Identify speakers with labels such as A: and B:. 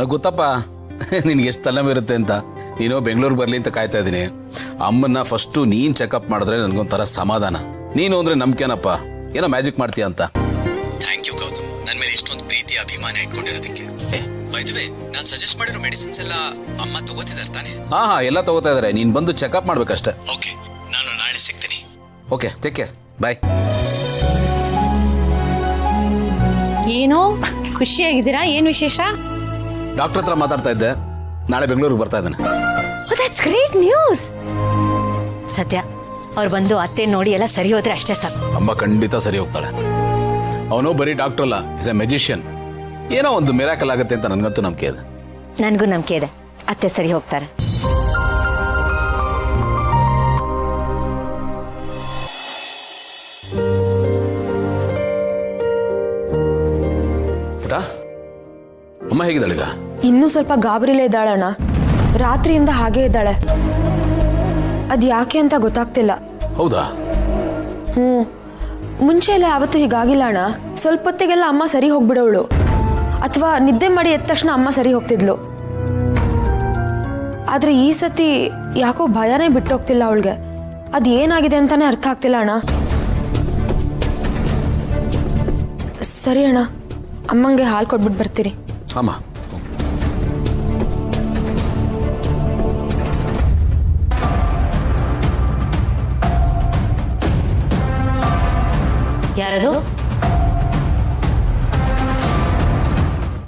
A: ನನಗೆ ಗೊತ್ತಪ್ಪ ನಿನ್ಗೆ ಎಷ್ಟು ತಲೆನೋವಿರುತ್ತೆ ಅಂತ. ನೀನು ಬೆಂಗಳೂರಿಗೆ ಬರಲಿ ಅಂತ ಕಾಯ್ತಾ ಇದ್ದೀನಿ. ಅಮ್ಮನ್ನ ಫಸ್ಟು ನೀನು ಚೆಕಪ್ ಮಾಡಿದ್ರೆ ನನಗೊಂಥರ ಸಮಾಧಾನ. ನೀನು ಅಂದರೆ ನಂಬಿಕೆನಪ್ಪ, ಏನೋ ಮ್ಯಾಜಿಕ್ ಮಾಡ್ತೀಯ ಅಂತ.
B: ಥ್ಯಾಂಕ್ ಯು ಗೌತಮ್, ನನ್ನ ಮೇಲೆ ಇಷ್ಟೊಂದು ಪ್ರೀತಿ ಅಭಿಮಾನ ಇಟ್ಕೊಂಡಿರೋದಕ್ಕೆ. ಬೈ ದ ವೇ, ನಾನು ಸಜೆಸ್ಟ್ ಮಾಡಿರೋ ಮೆಡಿಸಿನ್ಸ್ ಎಲ್ಲ ಅಮ್ಮ ತಗೋತಿದ್ದಾರೆ ತಾನೆ?
A: ಹಾಂ ಎಲ್ಲ ತಗೋತಾ ಇದ್ದಾರೆ. ನೀನು ಬಂದು ಚೆಕಪ್ ಮಾಡ್ಬೇಕಷ್ಟೆ.
B: ಓಕೆ, ನಾನು ನಾಳೆ ಸಿಗ್ತೀನಿ.
A: ಓಕೆ, ಟೇಕ್ ಕೇರ್, ಬಾಯ್.
C: ಏನೋ ಖುಷಿಯಾಗಿದ್ದೀರಾ? ಏನು ವಿಶೇಷ?
A: ಡಾಕ್ಟರ್ ಹತ್ರ ಮಾತಾಡ್ತಾ ಇದ್ದೆ, ನಾಳೆ ಬೆಂಗಳೂರಿಗೆ ಬರ್ತಾ ಇದ್ದಾನೆ.
D: That's great news. ಸದ್ಯ ಅವ್ರು ಬಂದು ಅತ್ತೆ ನೋಡಿ ಎಲ್ಲ ಸರಿ ಹೋದ್ರೆ ಅಷ್ಟೇ ಸಾಕು.
A: ಅಮ್ಮ ಖಂಡಿತ ಸರಿ ಹೋಗ್ತಾಳೆ. ಅವನು ಬರೀ ಡಾಕ್ಟರ್ ಅಲ್ಲ, ಇಸ್ ಎ ಮೆಜಿಷಿಯನ್. ಏನೋ ಒಂದು ಮಿರಾಕಲ್ ಆಗುತ್ತೆ ಅಂತ ನನಗಂತೂ ನಂಬಿಕೆ ಇದೆ.
D: ನನಗೂ ನಂಬಿಕೆ ಇದೆ, ಅತ್ತೆ ಸರಿ ಹೋಗ್ತಾರೆ.
A: ಪುಟ, ಅಮ್ಮ ಹೇಗಿದ್ದಾಳೀಗ?
E: ಇನ್ನೂ ಸ್ವಲ್ಪ ಗಾಬರಿಲೇ ಇದ್ದಾಳಣ್ಣ. ರಾತ್ರಿಯಿಂದ ಹಾಗೇ ಇದ್ದಾಳೆ. ಅದು ಯಾಕೆ ಅಂತ ಗೊತ್ತಾಗ್ತಿಲ್ಲ.
A: ಹೌದಾ?
E: ಮುಂಚೆ ಎಲ್ಲ ಯಾವತ್ತೂ ಹೀಗಾಗಿಲ್ಲ ಅಣ್ಣ. ಸ್ವಲ್ಪ ಹೊತ್ತಿಗೆಲ್ಲ ಅಮ್ಮ ಸರಿ ಹೋಗ್ಬಿಡೋಳು, ಅಥವಾ ನಿದ್ದೆ ಮಾಡಿ ಎದ್ದ ತಕ್ಷಣ ಅಮ್ಮ ಸರಿ ಹೋಗ್ತಿದ್ಲು. ಆದ್ರೆ ಈ ಸತಿ ಯಾಕೋ ಭಯನೇ ಬಿಟ್ಟೋಗ್ತಿಲ್ಲ ಅವಳಿಗೆ. ಅದು ಏನಾಗಿದೆ ಅಂತಾನೆ ಅರ್ಥ ಆಗ್ತಿಲ್ಲ ಅಣ್ಣ. ಸರಿ ಅಣ್ಣ, ಅಮ್ಮಂಗೆ ಹಾಲು ಕೊಟ್ಬಿಟ್ಟು ಬರ್ತೀರಿ.
A: ಅಮ್ಮ
D: ಯಾರದು?